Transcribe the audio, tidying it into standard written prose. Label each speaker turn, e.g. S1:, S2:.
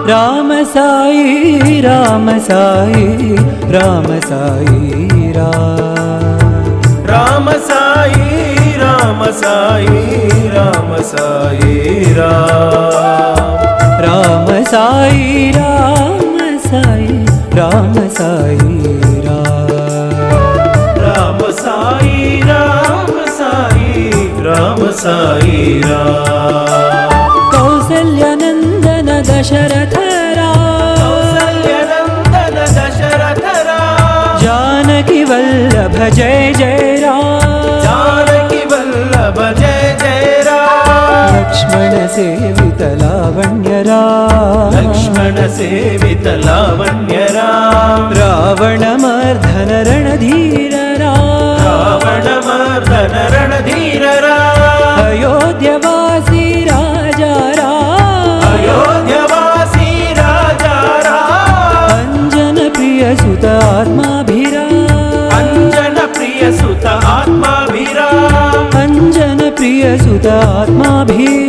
S1: राम साई राम साई राम साई
S2: राम साई राम साई राम साई
S1: राम साई राम साई राम साई
S2: राम साई राम साई राम साई
S1: कौसल्यनंदन दशरथ जानकी वल्लभ जय जय राम
S2: जानकी वल्लभ जय जय राम
S1: लक्ष्मण सेवित लावण्य राम
S2: लक्ष्मण सेवित लावण्य राम
S1: रावण मर्दन रणधीर राम
S2: रावण मर्दन रणधीर राम
S1: अयोध्यवासी राजा राम
S2: अयोध्यवासी राजा राम
S1: अंजन प्रिय सुत आत्माभिराम
S2: अंजन प्रिय सुत आत्माभिराम
S1: अंजन प्रिय सुत आत्माभिराम